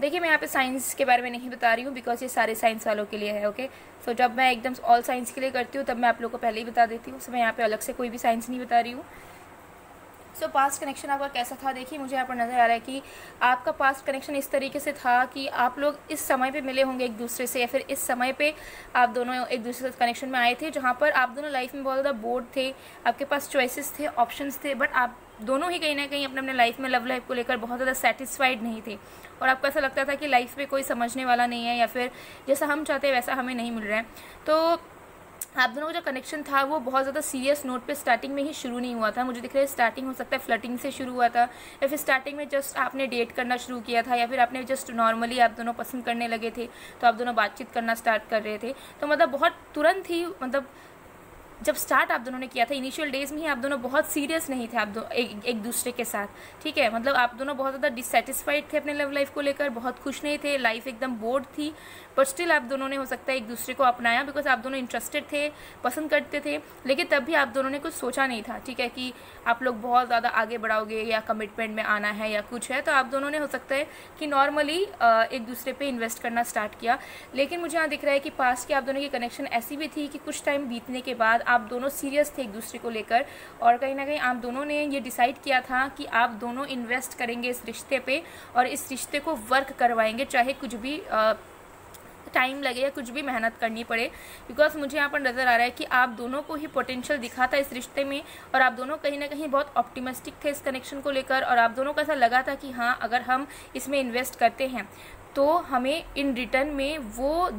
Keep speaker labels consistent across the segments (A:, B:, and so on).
A: देखिए मैं यहाँ पे साइंस के बारे में नहीं बता रही हूँ बिकॉज ये सारे साइंस वालों के लिए है। ओके, सो जब मैं एकदम ऑल साइंस के लिए करती हूँ तब मैं आप लोगों को पहले ही बता देती हूँ। सो मैं यहाँ पे अलग से कोई भी साइंस नहीं बता रही हूँ। सो पास्ट कनेक्शन आपका कैसा था, देखिए मुझे यहाँ पर नज़र आ रहा है कि आपका पास्ट कनेक्शन इस तरीके से था कि आप लोग इस समय पे मिले होंगे एक दूसरे से, या फिर इस समय पे आप दोनों एक दूसरे से कनेक्शन में आए थे जहाँ पर आप दोनों लाइफ में बहुत ज़्यादा बोर्ड थे, आपके पास चॉइसेस थे, ऑप्शंस थे, बट आप दोनों ही कहीं ना कहीं अपने अपने लाइफ में लव लाइफ को लेकर बहुत ज़्यादा सेटिस्फाइड नहीं थे और आपको ऐसा लगता था कि लाइफ में कोई समझने वाला नहीं है, या फिर जैसा हम चाहते हैं वैसा हमें नहीं मिल रहा है। तो आप दोनों का जो कनेक्शन था वो बहुत ज़्यादा सीरियस नोट पे स्टार्टिंग में ही शुरू नहीं हुआ था। मुझे दिख रहा है स्टार्टिंग हो सकता है फ्लर्टिंग से शुरू हुआ था, या फिर स्टार्टिंग में जस्ट आपने डेट करना शुरू किया था, या फिर आपने जस्ट नॉर्मली आप दोनों पसंद करने लगे थे तो आप दोनों बातचीत करना स्टार्ट कर रहे थे। तो मतलब बहुत तुरंत ही, मतलब जब स्टार्ट आप दोनों ने किया था इनिशियल डेज में ही आप दोनों बहुत सीरियस नहीं थे, आप एक दूसरे के साथ, ठीक है। मतलब आप दोनों बहुत ज़्यादा डिससेटिस्फाइड थे अपने लव लाइफ को लेकर, बहुत खुश नहीं थे, लाइफ एकदम बोर्ड थी, बट स्टिल आप दोनों ने हो सकता है एक दूसरे को अपनाया बिकॉज आप दोनों इंटरेस्टेड थे, पसंद करते थे, लेकिन तब भी आप दोनों ने कुछ सोचा नहीं था, ठीक है, कि आप लोग बहुत ज़्यादा आगे बढ़ाओगे या कमिटमेंट में आना है या कुछ है। तो आप दोनों ने हो सकता है कि नॉर्मली एक दूसरे पे इन्वेस्ट करना स्टार्ट किया। लेकिन मुझे यहाँ दिख रहा है कि पास्ट की आप दोनों की कनेक्शन ऐसी भी थी कि कुछ टाइम बीतने के बाद आप दोनों सीरियस थे एक दूसरे को लेकर, और कहीं ना कहीं आप दोनों ने ये डिसाइड किया था कि आप दोनों इन्वेस्ट करेंगे इस रिश्ते पे और इस रिश्ते को वर्क करवाएंगे, चाहे कुछ भी टाइम लगे या कुछ भी मेहनत करनी पड़े। बिकॉज मुझे यहाँ पर नज़र आ रहा है कि आप दोनों को ही पोटेंशियल दिखा था इस रिश्ते में, और आप दोनों कहीं ना कहीं बहुत ऑप्टिमिस्टिक थे इस कनेक्शन को लेकर, और आप दोनों को ऐसा लगा था कि हाँ अगर हम इसमें इन्वेस्ट करते हैं तो हमें इन रिटर्न में वो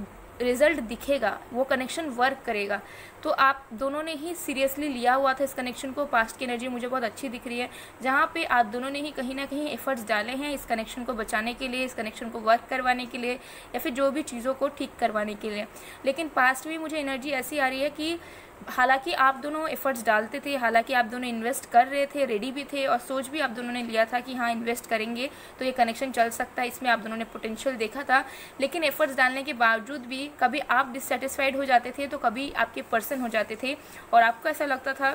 A: रिजल्ट दिखेगा, वो कनेक्शन वर्क करेगा। तो आप दोनों ने ही सीरियसली लिया हुआ था इस कनेक्शन को। पास्ट की एनर्जी मुझे बहुत अच्छी दिख रही है, जहाँ पे आप दोनों ने ही कहीं ना कहीं एफर्ट्स डाले हैं इस कनेक्शन को बचाने के लिए, इस कनेक्शन को वर्क करवाने के लिए, या फिर जो भी चीज़ों को ठीक करवाने के लिए। लेकिन पास्ट में मुझे एनर्जी ऐसी आ रही है कि हालांकि आप दोनों एफर्ट्स डालते थे, हालांकि आप दोनों इन्वेस्ट कर रहे थे, रेडी भी थे, और सोच भी आप दोनों ने लिया था कि हाँ इन्वेस्ट करेंगे तो ये कनेक्शन चल सकता है, इसमें आप दोनों ने पोटेंशियल देखा था। लेकिन एफर्ट्स डालने के बावजूद भी कभी आप डिससेटिस्फाइड हो जाते थे तो कभी आपके पर्सन हो जाते थे, और आपको ऐसा लगता था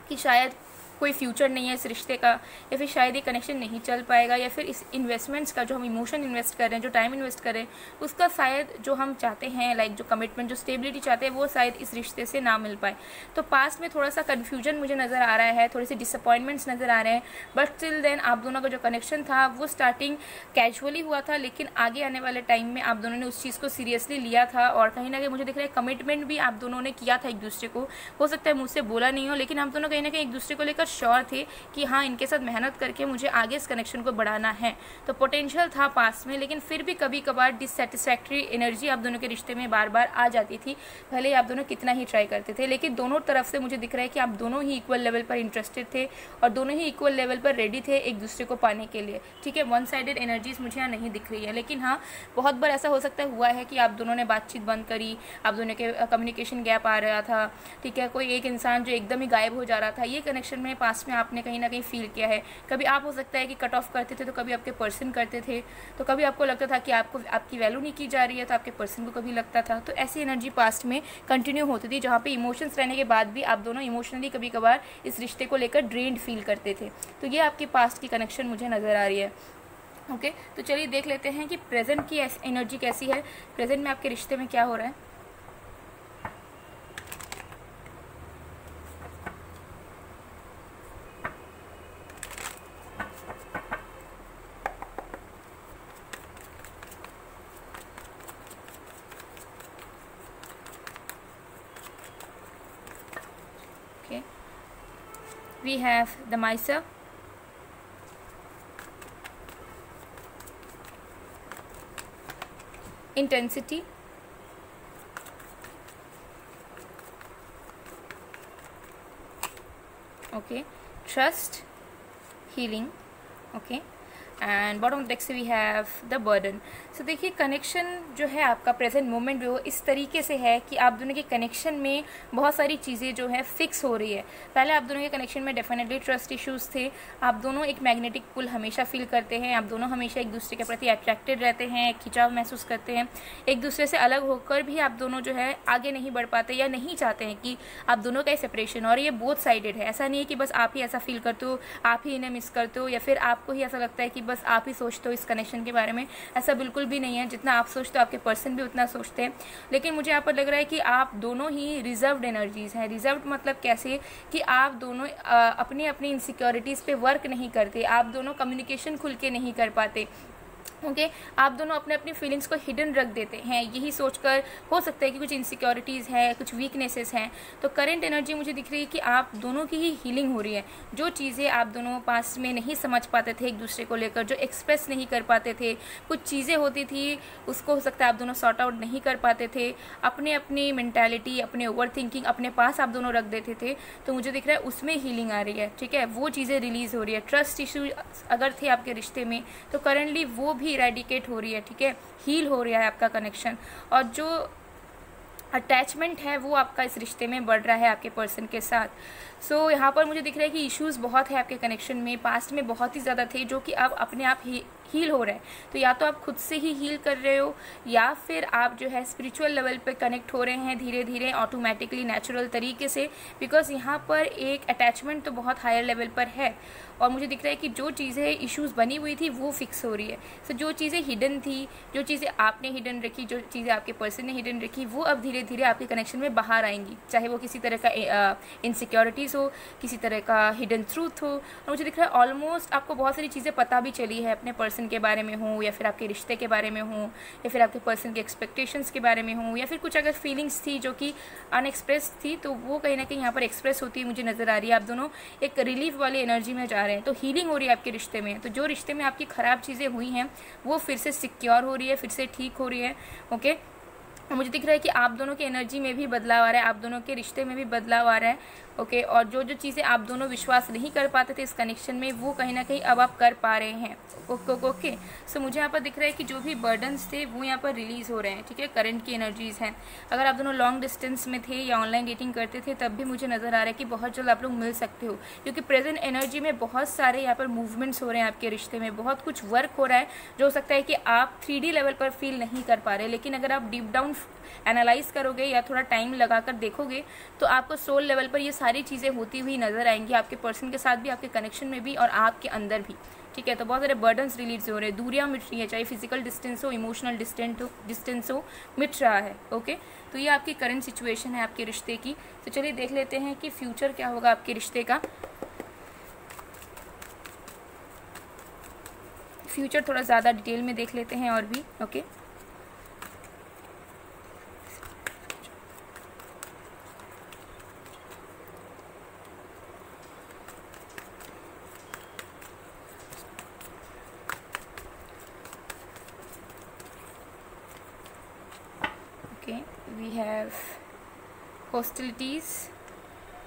A: कि शायद कोई फ्यूचर नहीं है इस रिश्ते का, या फिर शायद ये कनेक्शन नहीं चल पाएगा, या फिर इस इन्वेस्टमेंट्स का जो हम इमोशन इन्वेस्ट कर रहे हैं, जो टाइम इन्वेस्ट कर रहे हैं, उसका शायद जो हम चाहते हैं लाइक जो कमिटमेंट, जो स्टेबिलिटी चाहते हैं वो शायद इस रिश्ते से ना मिल पाए। तो पास्ट में थोड़ा सा कन्फ्यूजन मुझे नज़र आ रहा है, थोड़ी सी डिसअपॉइंटमेंट्स नज़र आ रहे हैं, बट टिल देन आप दोनों का जो कनेक्शन था वो स्टार्टिंग कैजुअली हुआ था, लेकिन आगे आने वाले टाइम में आप दोनों ने उस चीज़ को सीरियसली लिया था, और कहीं ना कहीं मुझे दिख रहा है कमिटमेंट भी आप दोनों ने किया था एक दूसरे को। हो सकता है मुझसे बोला नहीं हो, लेकिन आप दोनों कहीं ना कहीं एक दूसरे को लेकर श्योर थे कि हाँ इनके साथ मेहनत करके मुझे आगे इस कनेक्शन को बढ़ाना है। तो पोटेंशियल था पास में, लेकिन फिर भी कभी कभार डिससेटिस्फैक्ट्री एनर्जी आप दोनों के रिश्ते में बार बार आ जाती थी, भले ही आप दोनों कितना ही ट्राई करते थे। लेकिन दोनों तरफ से मुझे दिख रहा है कि आप दोनों ही इक्वल लेवल पर इंटरेस्टेड थे और दोनों ही इक्वल लेवल पर रेडी थे एक दूसरे को पाने के लिए, ठीक है। वन साइडेड एनर्जीज मुझे यहाँ नहीं दिख रही है, लेकिन हाँ बहुत बार ऐसा हो सकता हुआ है कि आप दोनों ने बातचीत बंद करी, आप दोनों के कम्युनिकेशन गैप आ रहा था, ठीक है, कोई एक इंसान जो एकदम ही गायब हो जा रहा था, ये कनेक्शन में पास्ट में आपने कहीं ना कहीं फील किया है। कभी आप हो सकता है कि कट ऑफ करते थे तो कभी आपके पर्सन करते थे, तो कभी आपको लगता था कि आपको आपकी वैल्यू नहीं की जा रही है तो आपके पर्सन को कभी लगता था। तो ऐसी एनर्जी पास्ट में कंटिन्यू होती थी, जहाँ पे इमोशंस रहने के बाद भी आप दोनों इमोशनली कभी कभार इस रिश्ते को लेकर ड्रेन्ड फील करते थे। तो ये आपकी पास्ट की कनेक्शन मुझे नज़र आ रही है। ओके, तो चलिए देख लेते हैं कि प्रेजेंट की एनर्जी कैसी है, प्रेजेंट में आपके रिश्ते में क्या हो रहा है। Okay, we have the Miser, intensity, okay, trust, healing, okay, and bottom of the deck से वी हैव द बर्डन। सो देखिए कनेक्शन जो है आपका प्रेजेंट मोमेंट जो इस तरीके से है कि आप दोनों के कनेक्शन में बहुत सारी चीज़ें जो है फिक्स हो रही है। पहले आप दोनों के कनेक्शन में डेफिनेटली ट्रस्ट इश्यूज़ थे, आप दोनों एक मैग्नेटिक पुल हमेशा फील करते हैं, आप दोनों हमेशा एक दूसरे के प्रति अट्रैक्टेड रहते हैं, खिंचाव महसूस करते हैं, एक दूसरे से अलग होकर भी आप दोनों जो है आगे नहीं बढ़ पाते या नहीं चाहते हैं कि आप दोनों का सेपरेशन, और ये बोथ साइडेड है। ऐसा नहीं है कि बस आप ही ऐसा फील करते हो, आप ही इन्हें मिस करते हो, या फिर आपको ही ऐसा लगता है कि बस आप ही सोचते हो इस कनेक्शन के बारे में, ऐसा बिल्कुल भी नहीं है। जितना आप सोचते हो आपके पर्सन भी उतना सोचते हैं। लेकिन मुझे यहाँ पर लग रहा है कि आप दोनों ही रिजर्व्ड एनर्जीज़ हैं। रिजर्व्ड मतलब कैसे कि आप दोनों अपनी अपनी इनसिक्योरिटीज़ पे वर्क नहीं करते, आप दोनों कम्युनिकेशन खुल के नहीं कर पाते। ओके आप दोनों अपने अपनी फीलिंग्स को हिडन रख देते हैं, यही सोचकर हो सकता है कि कुछ इनसिक्योरिटीज़ है, कुछ वीकनेसेस हैं। तो करंट एनर्जी मुझे दिख रही है कि आप दोनों की ही हीलिंग हो रही है। जो चीज़ें आप दोनों पास्ट में नहीं समझ पाते थे एक दूसरे को लेकर, जो एक्सप्रेस नहीं कर पाते थे, कुछ चीज़ें होती थी उसको हो सकता है आप दोनों सॉर्ट आउट नहीं कर पाते थे, अपने अपनी मेंटालिटी, अपने ओवर थिंकिंग अपने पास आप दोनों रख देते थे। तो मुझे दिख रहा है उसमें हीलिंग आ रही है। ठीक है, वो चीज़ें रिलीज़ हो रही है। ट्रस्ट इशू अगर थे आपके रिश्ते में तो करंटली वो भी इरेडिकेट हो रही है। ठीक है, हील हो रहा है आपका कनेक्शन, और जो अटैचमेंट है वो आपका इस रिश्ते में बढ़ रहा है आपके पर्सन के साथ। सो यहाँ पर मुझे दिख रहा है कि इश्यूज बहुत है आपके कनेक्शन में, पास्ट में बहुत ही ज़्यादा थे, जो कि अब अपने आप हील हो रहे हैं। तो या तो आप खुद से ही हील कर रहे हो, या फिर आप जो है स्पिरिचुअल लेवल पे कनेक्ट हो रहे हैं धीरे धीरे, ऑटोमेटिकली, नेचुरल तरीके से। बिकॉज यहाँ पर एक अटैचमेंट तो बहुत हायर लेवल पर है, और मुझे दिख रहा है कि जो चीज़ें इश्यूज बनी हुई थी वो फिक्स हो रही है। सो जो चीज़ें हिडन थी, जो चीज़ें आपने हिडन रखी, जो चीज़ें आपके पर्सन ने हिडन रखी, वो अब धीरे धीरे आपके कनेक्शन में बाहर आएंगी। चाहे वो किसी तरह का इनसिक्योरिटीज़ हो, किसी तरह का हिडन ट्रूथ हो। और मुझे दिख रहा है ऑलमोस्ट आपको बहुत सारी चीज़ें पता भी चली है अपने पर्सन के बारे में हो, या फिर आपके रिश्ते के बारे में हो, या फिर आपके पर्सन के एक्सपेक्टेशंस के बारे में हो, या फिर कुछ अगर फीलिंग्स थी जो कि अनएक्सप्रेस थी तो वो कहीं ना कहीं यहाँ पर एक्सप्रेस होती है मुझे नज़र आ रही है। आप दोनों एक रिलीफ वाली एनर्जी में जा रहे हैं। तो हीलिंग हो रही है आपके रिश्ते में। तो जो रिश्ते में आपकी ख़राब चीज़ें हुई हैं वो फिर से सिक्योर हो रही है, फिर से ठीक हो रही है। ओके, मुझे दिख रहा है कि आप दोनों की एनर्जी में भी बदलाव आ रहा है, आप दोनों के रिश्ते में भी बदलाव आ रहा है। ओके, और जो जो चीज़ें आप दोनों विश्वास नहीं कर पाते थे इस कनेक्शन में, वो कहीं ना कहीं अब आप कर पा रहे हैं। ओके, सो मुझे यहाँ पर दिख रहा है कि जो भी बर्डन्स थे वो यहाँ पर रिलीज़ हो रहे हैं। ठीक है, करंट की एनर्जीज़ हैं। अगर आप दोनों लॉन्ग डिस्टेंस में थे या ऑनलाइन डेटिंग करते थे तब भी मुझे नज़र आ रहा है कि बहुत जल्द आप लोग मिल सकते हो, क्योंकि प्रेजेंट एनर्जी में बहुत सारे यहाँ पर मूवमेंट्स हो रहे हैं आपके रिश्ते में, बहुत कुछ वर्क हो रहा है जो हो सकता है कि आप 3D लेवल पर फील नहीं कर पा रहे। लेकिन अगर आप डीप डाउन एनालाइज करोगे या थोड़ा टाइम लगाकर देखोगे तो आपको सोल लेवल पर ये सारी चीज़ें होती हुई नजर आएंगी, आपके पर्सन के साथ भी, आपके कनेक्शन में भी, और आपके अंदर भी। ठीक है, तो बहुत सारे बर्डन्स रिलीज हो रहे हैं, दूरियां मिट रही है, चाहे फिजिकल डिस्टेंस हो, इमोशनल डिस्टेंस हो, मिट रहा है। ओके, तो ये आपकी करंट सिचुएशन है आपके रिश्ते की। तो चलिए देख लेते हैं कि फ्यूचर क्या होगा आपके रिश्ते का। फ्यूचर थोड़ा ज़्यादा डिटेल में देख लेते हैं और भी। Okay, we have hostilities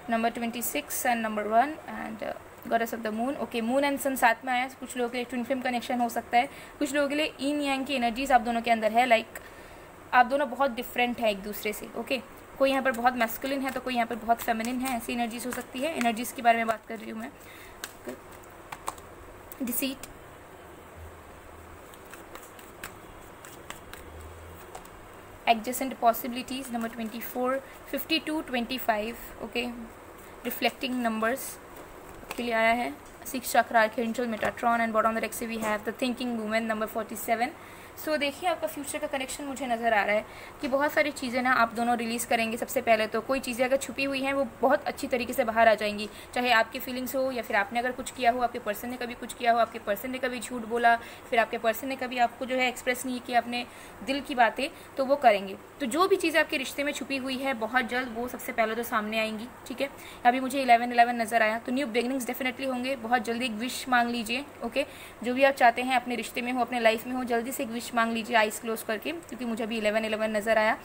A: number 26 and number 1 and goddess of the moon. Okay, moon and sun साथ में आया। कुछ लोगों के लिए ट्विन फ्लेम कनेक्शन हो सकता है, कुछ लोगों के लिए इन यांग की एनर्जीज आप दोनों के अंदर है। लाइक आप दोनों बहुत डिफरेंट है एक दूसरे से। ओके, कोई यहाँ पर बहुत मैस्कुलिन है तो कोई यहाँ पर बहुत फेमिनिन है, ऐसी एनर्जीज हो सकती है। एनर्जीज के बारे में बात कर रही हूँ मैं। Deceit, adjacent possibilities number 24, 52, 25. Okay, reflecting numbers के लिए आया है। 6 chakra Archangel Metatron and bottom of the deck से we have the thinking women number 47। So देखिए आपका फ्यूचर का कनेक्शन मुझे नज़र आ रहा है कि बहुत सारी चीज़ें ना आप दोनों रिलीज़ करेंगे। सबसे पहले तो कोई चीज़ें अगर छुपी हुई हैं वो बहुत अच्छी तरीके से बाहर आ जाएंगी, चाहे आपकी फीलिंग्स हो या फिर आपने अगर कुछ किया हो, आपके पर्सन ने कभी कुछ किया हो, आपके पर्सन ने कभी झूठ बोला, फिर आपके पर्सन ने कभी आपको जो है एक्सप्रेस नहीं किया अपने दिल की बातें, तो वो करेंगे। तो जो भी चीज़ें आपके रिश्ते में छुपी हुई है बहुत जल्द वो सबसे पहले तो सामने आएंगी। ठीक है, अभी मुझे 11-11 नज़र आया, तो न्यू बिगनिंग्स डेफिनेटली होंगे। बहुत जल्दी एक विश मांग लीजिए। ओके, जो भी आप चाहते हैं अपने रिश्ते में हो, अपने लाइफ में हो, जल्दी से एक विश मांग लीजिए आइस क्लोज करके, क्योंकि मुझे अभी 11-11 नज़र आया।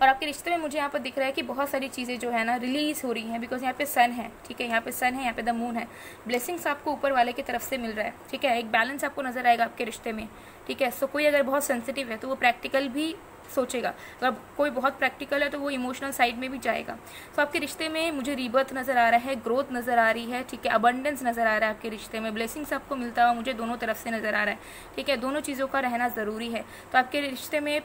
A: और आपके रिश्ते में मुझे यहाँ पर दिख रहा है कि बहुत सारी चीज़ें जो है ना रिलीज हो रही हैं, बिकॉज यहाँ पे सन है। ठीक है, यहाँ पे सन है, यहाँ पे द मून है। ब्लेसिंग्स आपको ऊपर वाले की तरफ से मिल रहा है। ठीक है, एक बैलेंस आपको नजर आएगा आपके रिश्ते में। ठीक है, सो कोई अगर बहुत सेंसिटिव है तो वो प्रैक्टिकल भी सोचेगा, अगर कोई बहुत प्रैक्टिकल है तो वो इमोशनल साइड में भी जाएगा। तो आपके रिश्ते में मुझे रीबर्थ नज़र आ रहा है, ग्रोथ नज़र आ रही है। ठीक है, अबंडेंस नज़र आ रहा है आपके रिश्ते में, ब्लेसिंग्स आपको मिलता हुआ मुझे दोनों तरफ से नज़र आ रहा है। ठीक है, दोनों चीज़ों का रहना ज़रूरी है। तो आपके रिश्ते में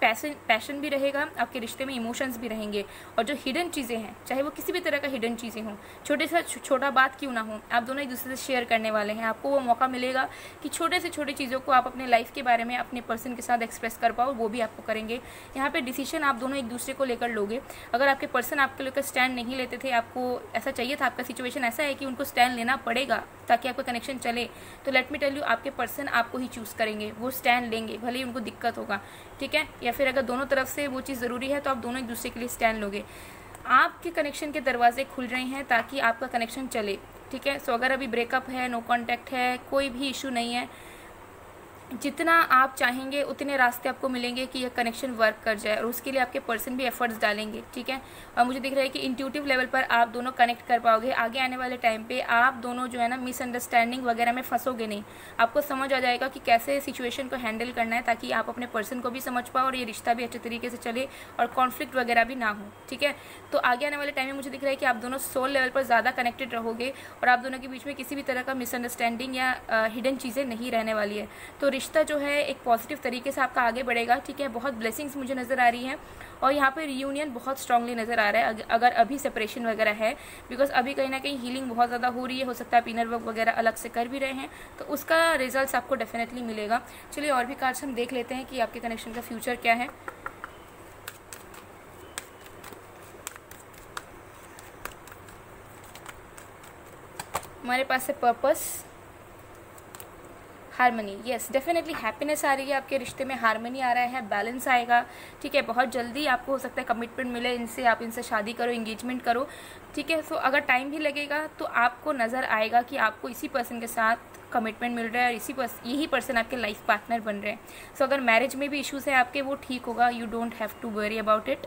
A: पैशन भी रहेगा, आपके रिश्ते में इमोशंस भी रहेंगे। और जो हिडन चीज़ें हैं, चाहे वो किसी भी तरह का हिडन चीज़ें हों, छोटे से छोटा बात क्यों ना हो, आप दोनों एक दूसरे से शेयर करने वाले हैं। आपको वो मौका मिलेगा कि छोटे से छोटी चीज़ों को आप अपने लाइफ के बारे में अपने पर्सन के साथ एक्सप्रेस कर पाओ, वो भी आपको करेंगे। यहाँ पे डिसीजन आप दोनों एक दूसरे को लेकर लोगे। अगर आपके पर्सन आपके लेकर स्टैंड नहीं लेते थे, आपको ऐसा चाहिए था, आपका सिचुएशन ऐसा है कि उनको स्टैंड लेना पड़ेगा ताकि आपका कनेक्शन चले, तो लेट मी टेल यू, आपके पर्सन आपको ही चूज़ करेंगे, वो स्टैंड लेंगे, भले ही उनको दिक्कत होगा, ठीक है। या फिर अगर दोनों तरफ से वो चीज़ ज़रूरी है तो आप दोनों एक दूसरे के लिए स्टैंड लोगे। आपके कनेक्शन के दरवाजे खुल रहे हैं ताकि आपका कनेक्शन चले, ठीक है। सो अगर अभी ब्रेकअप है, नो कॉन्टैक्ट है, कोई भी इशू नहीं है, जितना आप चाहेंगे उतने रास्ते आपको मिलेंगे कि यह कनेक्शन वर्क कर जाए, और उसके लिए आपके पर्सन भी एफर्ट्स डालेंगे, ठीक है। और मुझे दिख रहा है कि इंट्यूटिव लेवल पर आप दोनों कनेक्ट कर पाओगे। आगे आने वाले टाइम पे आप दोनों जो है ना मिसअंडरस्टैंडिंग वगैरह में फंसोगे नहीं, आपको समझ आ जाएगा कि कैसे सिचुएशन को हैंडल करना है ताकि आप अपने पर्सन को भी समझ पाओ और ये रिश्ता भी अच्छे तरीके से चले और कॉन्फ्लिक्ट वगैरह भी ना हो, ठीक है। तो आगे आने वाले टाइम में मुझे दिख रहा है कि आप दोनों सोल लेवल पर ज़्यादा कनेक्टेड रहोगे और आप दोनों के बीच में किसी भी तरह का मिसअंडरस्टैंडिंग या हिडन चीज़ें नहीं रहने वाली है। तो रिश्ता जो है एक पॉजिटिव तरीके से आपका आगे बढ़ेगा, ठीक है। बहुत ब्लेसिंग्स मुझे नज़र आ रही हैं और यहाँ पे रियूनियन बहुत स्ट्रांगली नज़र आ रहा है अगर अभी सेपरेशन वगैरह है, बिकॉज अभी कहीं ना कहीं हीलिंग बहुत ज़्यादा हो रही है। हो सकता है आप इनर वर्क वगैरह अलग से कर भी रहे हैं, तो उसका रिजल्ट आपको डेफिनेटली मिलेगा। चलिए और भी कार्ड्स हम देख लेते हैं कि आपके कनेक्शन का फ्यूचर क्या है। हमारे पास है purpose, harmony, yes definitely happiness आ रही है आपके रिश्ते में, हारमनी आ रहा है, बैलेंस आएगा, ठीक है। बहुत जल्दी आपको हो सकता है कमिटमेंट मिले इनसे, आप इनसे शादी करो, एंगेजमेंट करो, ठीक है। सो अगर टाइम भी लगेगा तो आपको नज़र आएगा कि आपको इसी पर्सन के साथ कमिटमेंट मिल रहा है और यही पर्सन आपके लाइफ पार्टनर बन रहे हैं। सो अगर मैरिज में भी इश्यूज़ है आपके, वो ठीक होगा, you don't have to worry about it,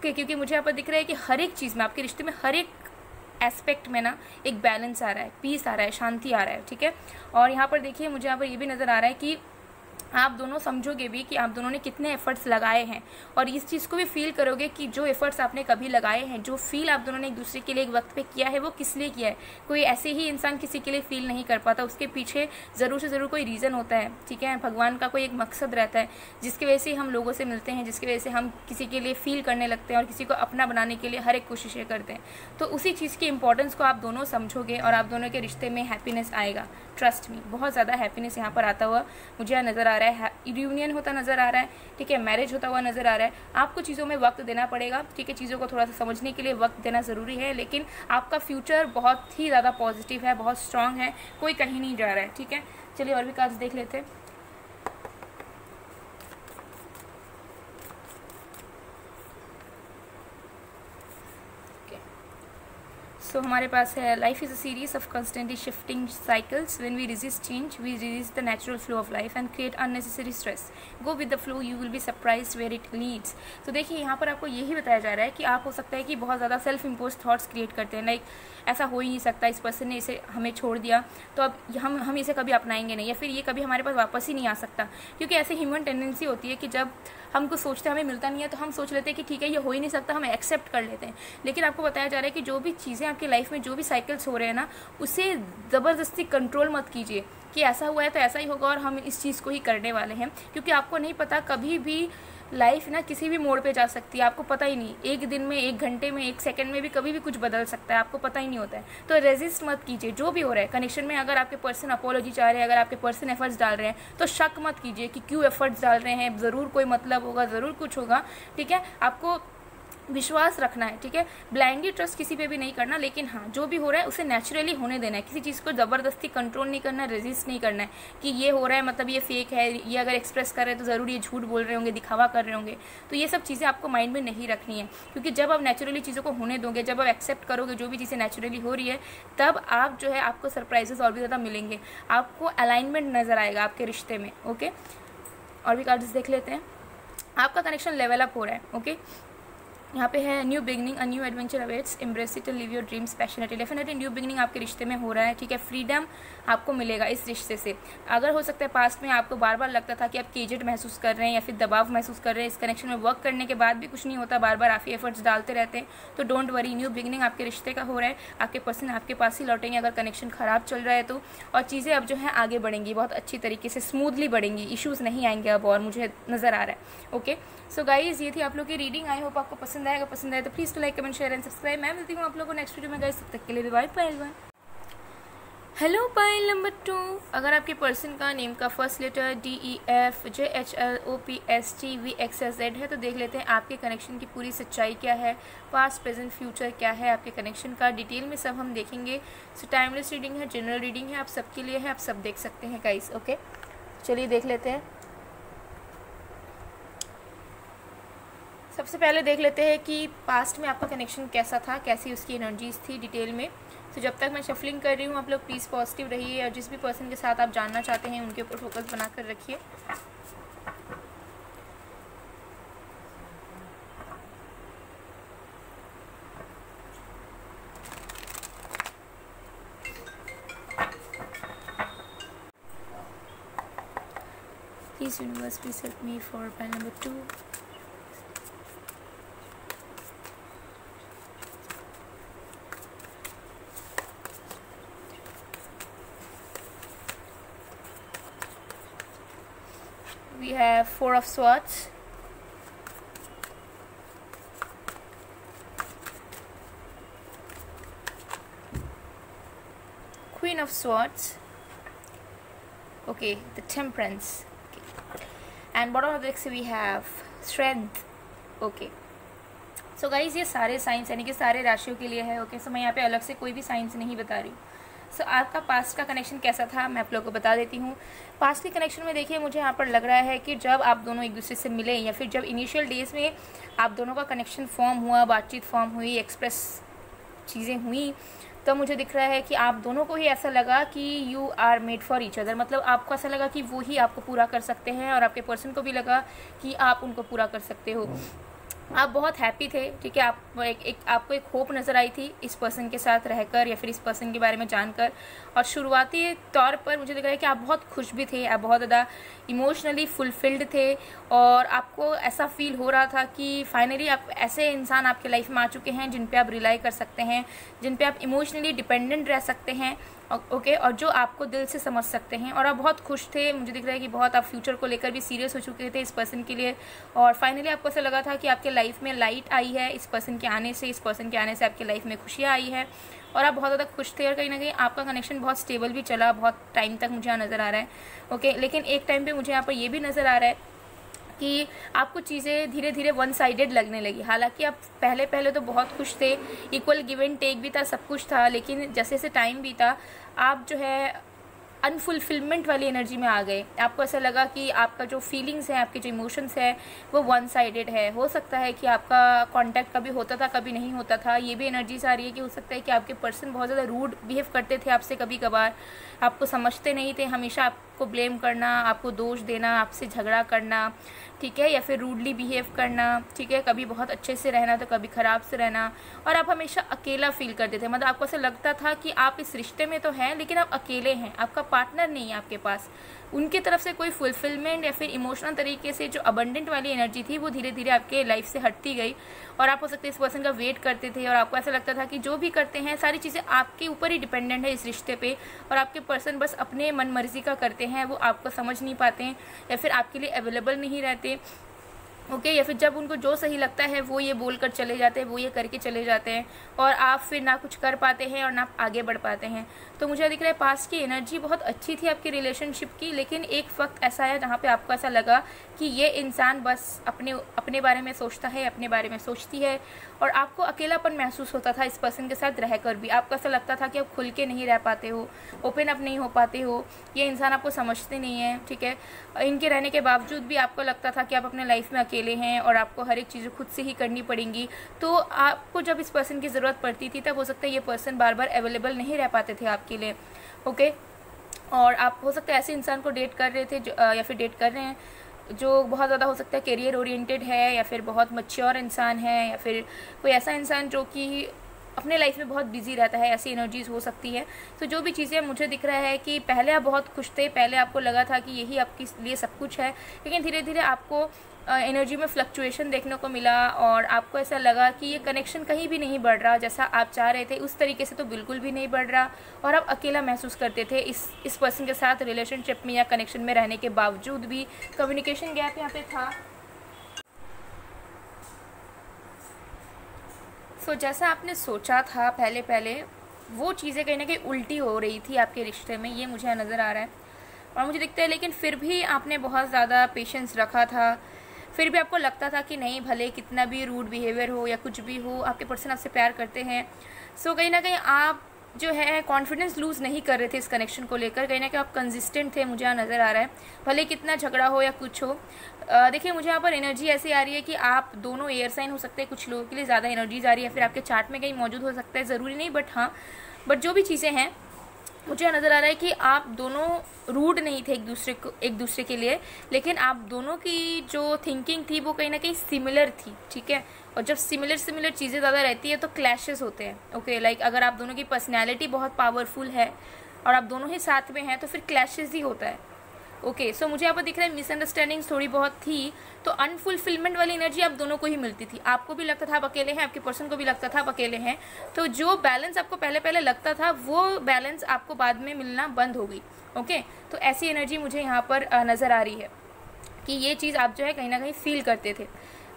A: क्योंकि मुझे यहाँ पर दिख रहा है कि हर एक चीज़ में, आपके रिश्ते में हर एक एस्पेक्ट में ना एक बैलेंस आ रहा है, पीस आ रहा है, शांति आ रहा है, ठीक है। और यहाँ पर देखिए मुझे यहाँ पर ये भी नज़र आ रहा है कि आप दोनों समझोगे भी कि आप दोनों ने कितने एफर्ट्स लगाए हैं और इस चीज़ को भी फील करोगे कि जो एफर्ट्स आपने कभी लगाए हैं, जो फील आप दोनों ने एक दूसरे के लिए एक वक्त पे किया है, वो किस लिए किया है। कोई ऐसे ही इंसान किसी के लिए फील नहीं कर पाता, उसके पीछे ज़रूर से ज़रूर कोई रीज़न होता है, ठीक है। भगवान का कोई एक मकसद रहता है जिसकी वजह से हम लोगों से मिलते हैं, जिसकी वजह से हम किसी के लिए फील करने लगते हैं और किसी को अपना बनाने के लिए हर एक कोशिशें करते हैं। तो उसी चीज़ की इंपॉर्टेंस को आप दोनों समझोगे और आप दोनों के रिश्ते में हैप्पीनेस आएगा। ट्रस्ट मी, बहुत ज़्यादा हैप्पीनेस यहाँ पर आता हुआ मुझे यहाँ नज़र आ रहा है, रियूनियन होता नज़र आ रहा है, ठीक है, मैरिज होता हुआ नज़र आ रहा है। आपको चीज़ों में वक्त देना पड़ेगा, ठीक है, चीज़ों को थोड़ा सा समझने के लिए वक्त देना ज़रूरी है, लेकिन आपका फ्यूचर बहुत ही ज़्यादा पॉजिटिव है, बहुत स्ट्रांग है, कोई कहीं नहीं जा रहा है, ठीक है। चलिए और भी कार्ड्स देख लेते हैं। सो हमारे पास है life is a series of constantly shifting cycles, when we resist change we resist the natural flow of life and create unnecessary stress, go with the flow, you will be surprised where it leads. तो देखिए यहाँ पर आपको यही बताया जा रहा है कि आप हो सकता है कि बहुत ज़्यादा सेल्फ इम्पोज थॉट्स क्रिएट करते हैं, लाइक ऐसा हो ही नहीं सकता, इस पर्सन ने इसे हमें छोड़ दिया तो अब हम इसे कभी अपनाएंगे नहीं, या फिर ये कभी हमारे पास वापस ही नहीं आ सकता। क्योंकि ऐसे ह्यूमन टेंडेंसी होती है कि जब हम कुछ सोचते हैं हमें मिलता नहीं है तो हम सोच लेते हैं कि ठीक है ये हो ही नहीं सकता, हम एक्सेप्ट कर लेते हैं। लेकिन आपको बताया जा रहा है कि जो भी चीज़ें आपकी लाइफ में, जो भी साइकिल्स हो रहे हैं ना, उसे ज़बरदस्ती कंट्रोल मत कीजिए कि ऐसा हुआ है तो ऐसा ही होगा और हम इस चीज़ को ही करने वाले हैं, क्योंकि आपको नहीं पता, कभी भी लाइफ ना किसी भी मोड़ पे जा सकती है, आपको पता ही नहीं, एक दिन में, एक घंटे में, एक सेकंड में भी कभी भी कुछ बदल सकता है, आपको पता ही नहीं होता है। तो रेजिस्ट मत कीजिए जो भी हो रहा है कनेक्शन में। अगर आपके पर्सन अपोलॉजी चाह रहे हैं, अगर आपके पर्सन एफर्ट्स डाल रहे हैं, तो शक मत कीजिए कि क्यों एफर्ट्स डाल रहे हैं, ज़रूर कोई मतलब होगा, ज़रूर कुछ होगा, ठीक है। आपको विश्वास रखना है, ठीक है, ब्लाइंडली ट्रस्ट किसी पे भी नहीं करना, लेकिन हाँ जो भी हो रहा है उसे नेचुरली होने देना है, किसी चीज़ को ज़बरदस्ती कंट्रोल नहीं करना, रेजिस्ट नहीं करना है कि ये हो रहा है मतलब ये फेक है, ये अगर एक्सप्रेस कर रहे हैं तो ज़रूर ये झूठ बोल रहे होंगे, दिखावा कर रहे होंगे। तो ये सब चीज़ें आपको माइंड में नहीं रखनी है, क्योंकि जब आप नेचुरली चीज़ों को होने दोगे, जब आप एक्सेप्ट करोगे जो भी चीज़ें नेचुरली हो रही है, तब आप जो है आपको सरप्राइजेस और भी ज़्यादा मिलेंगे, आपको अलाइनमेंट नज़र आएगा आपके रिश्ते में। ओके, और भी कार्ड्स देख लेते हैं। आपका कनेक्शन लेवल अप हो रहा है, ओके। यहाँ पे है new beginning, a new adventure awaits, embrace it, live your dreams passionately. Definitely new beginning आपके रिश्ते में हो रहा है, ठीक है। फ्रीडम आपको मिलेगा इस रिश्ते से। अगर हो सकता है पास्ट में आपको बार बार लगता था कि आप केजेड महसूस कर रहे हैं या फिर दबाव महसूस कर रहे हैं, इस कनेक्शन में वर्क करने के बाद भी कुछ नहीं होता, बार बार आप ही एफर्ट्स डालते रहते हैं, तो डोंट वरी, न्यू बिगनिंग आपके रिश्ते का हो रहा है। आपके पर्सन आपके पास ही लौटेंगे अगर कनेक्शन ख़राब चल रहा है तो, और चीज़ें अब जो है आगे बढ़ेंगी, बहुत अच्छी तरीके से स्मूथली बढ़ेंगी, इश्यूज़ नहीं आएंगे अब, और मुझे नज़र आ रहा है। ओके, सो गाइज ये थी आप लोग की रीडिंग। आई होप आपको पसंद आएगा, पसंद आए तो please to like, comment, share and subscribe. मैं मिलती हूँ आप लोगों को नेक्स्ट वीडियो में गाइज, तब तक के लिए bye bye. Hello pile number 2, अगर आपके पर्सन का नेम का फर्स्ट लेटर DEFJHLOPSTVXZ है तो देख लेते हैं आपके कनेक्शन की पूरी सच्चाई क्या है, पास्ट प्रेजेंट फ्यूचर क्या है आपके कनेक्शन का, डिटेल में सब हम देखेंगे। सो टाइमलेस रीडिंग है, जनरल रीडिंग है, आप सबके लिए है, आप सब देख सकते हैं गाइस। ओके, चलिए देख लेते हैं। सबसे पहले देख लेते हैं कि पास्ट में आपका कनेक्शन कैसा था, कैसी उसकी एनर्जीज थी डिटेल में। तो जब तक मैं शफलिंग कर रही हूँ आप लोग प्लीज़ पॉजिटिव रहिए, और जिस भी पर्सन के साथ आप जानना चाहते हैं उनके ऊपर फोकस बनाकर रखिए। Please universe please help me for pile number 2। We have 4 of Swords, Queen of Swords, okay, the Temperance, okay. And bottom of the deck we have Strength, okay. So guys ये सारे science यानी कि सारे राशियों के लिए है, okay. सो मैं यहाँ पे अलग से कोई भी साइंस नहीं बता रही हूँ। सो आपका पास्ट का कनेक्शन कैसा था मैं आप लोगों को बता देती हूँ। पास्ट के कनेक्शन में देखिए मुझे यहाँ पर लग रहा है कि जब आप दोनों एक दूसरे से मिले या फिर जब इनिशियल डेज में आप दोनों का कनेक्शन फॉर्म हुआ, बातचीत फॉर्म हुई, एक्सप्रेस चीज़ें हुई, तो मुझे दिख रहा है कि आप दोनों को ही ऐसा लगा कि you are made for each other. मतलब आपको ऐसा लगा कि वो ही आपको पूरा कर सकते हैं और आपके पर्सन को भी लगा कि आप उनको पूरा कर सकते हो। आप बहुत हैप्पी थे, ठीक है। आपको एक होप नज़र आई थी इस पर्सन के साथ रहकर या फिर इस पर्सन के बारे में जानकर, और शुरुआती तौर पर मुझे लग रहा है कि आप बहुत खुश भी थे, आप बहुत ज़्यादा इमोशनली फुलफिल्ड थे, और आपको ऐसा फील हो रहा था कि फाइनली आप ऐसे इंसान आपके लाइफ में आ चुके हैं जिन पे आप रिलाई कर सकते हैं, जिन पे आप इमोशनली डिपेंडेंट रह सकते हैं, ओके, और जो आपको दिल से समझ सकते हैं। और आप बहुत खुश थे, मुझे दिख रहा है कि बहुत आप फ्यूचर को लेकर भी सीरियस हो चुके थे इस पर्सन के लिए, और फाइनली आपको ऐसा लगा था कि आपके लाइफ में लाइट आई है इस पर्सन के आने से, इस पर्सन के आने से आपके लाइफ में खुशियाँ आई है, और आप बहुत ज़्यादा खुश थे। और कहीं ना कहीं आपका कनेक्शन बहुत स्टेबल भी चला बहुत टाइम तक, मुझे यहाँ नज़र आ रहा है, ओके। लेकिन एक टाइम पर मुझे यहाँ पर ये भी नज़र आ रहा है कि आपको चीज़ें धीरे धीरे वन साइडेड लगने लगी। हालांकि आप पहले तो बहुत खुश थे, इक्वल गिव एंड टेक भी था, सब कुछ था, लेकिन जैसे जैसे टाइम बीता आप जो है अनफुलफिलमेंट वाली एनर्जी में आ गए। आपको ऐसा लगा कि आपका जो फीलिंग्स है, आपके जो इमोशंस है वो वन साइडेड है। हो सकता है कि आपका कांटेक्ट कभी होता था कभी नहीं होता था, ये भी एनर्जीज आ रही है कि हो सकता है कि आपके पर्सन बहुत ज़्यादा रूड बिहेव करते थे आपसे, कभी कभार आपको समझते नहीं थे, हमेशा आपको ब्लेम करना, आपको दोष देना, आपसे झगड़ा करना, ठीक है, या फिर रूडली बिहेव करना, ठीक है, कभी बहुत अच्छे से रहना तो कभी ख़राब से रहना, और आप हमेशा अकेला फील करते थे। मतलब आपको ऐसा लगता था कि आप इस रिश्ते में तो हैं लेकिन आप अकेले हैं, आपका पार्टनर नहीं है आपके पास, उनकी तरफ से कोई फुलफिलमेंट या फिर इमोशनल तरीके से जो अबंडेंट वाली एनर्जी थी वो धीरे धीरे आपके लाइफ से हटती गई, और आप हो सकते इस पर्सन का वेट करते थे, और आपको ऐसा लगता था कि जो भी करते हैं सारी चीज़ें आपके ऊपर ही डिपेंडेंट है इस रिश्ते पे, और आपके पर्सन बस अपने मन मर्जी का करते हैं, वो आपको समझ नहीं पाते हैं या फिर आपके लिए अवेलेबल नहीं रहते, ओके, या फिर जब उनको जो सही लगता है वो ये बोलकर चले जाते हैं, वो ये करके चले जाते हैं, और आप फिर ना कुछ कर पाते हैं और ना आगे बढ़ पाते हैं। तो मुझे दिख रहा है पास्ट की एनर्जी बहुत अच्छी थी आपकी रिलेशनशिप की, लेकिन एक वक्त ऐसा आया जहाँ पे आपको ऐसा लगा कि ये इंसान बस अपने बारे में सोचता है, अपने बारे में सोचती है, और आपको अकेलापन महसूस होता था इस पर्सन के साथ रहकर भी। आपको ऐसा लगता था कि आप खुल के नहीं रह पाते हो, ओपन अप नहीं हो पाते हो, ये इंसान आपको समझते नहीं है, ठीक है। इनके रहने के बावजूद भी आपको लगता था कि आप अपने लाइफ में अकेले हैं और आपको हर एक चीज़ खुद से ही करनी पड़ेंगी। तो आपको जब इस पर्सन की ज़रूरत पड़ती थी तब हो सकता है ये पर्सन बार बार अवेलेबल नहीं रह पाते थे आपके लिए, ओके। और आप हो सकता है ऐसे इंसान को डेट कर रहे थे या फिर डेट कर रहे हैं जो बहुत ज़्यादा हो सकता है करियर ओरिएंटेड है, या फिर बहुत मैच्योर इंसान है, या फिर कोई ऐसा इंसान जो कि अपने लाइफ में बहुत बिजी रहता है, ऐसी एनर्जीज़ हो सकती है। तो जो भी चीज़ें मुझे दिख रहा है कि पहले आप बहुत खुश थे, पहले आपको लगा था कि यही आपके लिए सब कुछ है, लेकिन धीरे धीरे आपको एनर्जी में फ्लक्चुएशन देखने को मिला और आपको ऐसा लगा कि ये कनेक्शन कहीं भी नहीं बढ़ रहा, जैसा आप चाह रहे थे उस तरीके से तो बिल्कुल भी नहीं बढ़ रहा, और आप अकेला महसूस करते थे इस पर्सन के साथ रिलेशनशिप में या कनेक्शन में रहने के बावजूद भी। कम्युनिकेशन गैप यहाँ पे था। सो जैसा आपने सोचा था पहले वो चीज़ें कहीं ना कहीं उल्टी हो रही थी आपके रिश्ते में, ये मुझे नज़र आ रहा है और मुझे दिखता है। लेकिन फिर भी आपने बहुत ज़्यादा पेशेंस रखा था, फिर भी आपको लगता था कि नहीं, भले कितना भी रूड बिहेवियर हो या कुछ भी हो, आपके पर्सन आपसे प्यार करते हैं। सो कहीं ना कहीं आप जो है कॉन्फिडेंस लूज़ नहीं कर रहे थे इस कनेक्शन को लेकर, कहीं ना कहीं आप कंसिस्टेंट थे, मुझे यहाँ नज़र आ रहा है, भले कितना झगड़ा हो या कुछ हो। देखिए मुझे यहाँ पर एनर्जी ऐसी आ रही है कि आप दोनों एयर साइन हो सकते हैं, कुछ लोगों के लिए ज़्यादा एनर्जीज आ रही है, फिर आपके चार्ट में कहीं मौजूद हो सकता है, ज़रूरी नहीं, बट जो भी चीज़ें हैं मुझे नज़र आ रहा है कि आप दोनों रूड नहीं थे एक दूसरे के लिए, लेकिन आप दोनों की जो थिंकिंग थी वो कहीं ना कहीं सिमिलर थी, ठीक है। और जब सिमिलर चीज़ें ज़्यादा रहती है तो क्लैशेस होते हैं, ओके। लाइक अगर आप दोनों की पर्सनैलिटी बहुत पावरफुल है और आप दोनों ही साथ में हैं तो फिर क्लैशेस ही होता है, ओके। सो मुझे यहाँ पर दिख रहा है मिसअंडरस्टैंडिंग थोड़ी बहुत थी, तो अनफुलफिलमेंट वाली एनर्जी आप दोनों को ही मिलती थी। आपको भी लगता था आप अकेले हैं, आपके पर्सन को भी लगता था आप अकेले हैं, तो जो बैलेंस आपको पहले लगता था वो बैलेंस आपको बाद में मिलना बंद हो गई, ओके। तो ऐसी एनर्जी मुझे यहाँ पर नज़र आ रही है कि ये चीज़ आप जो है कहीं ना कहीं फील करते थे,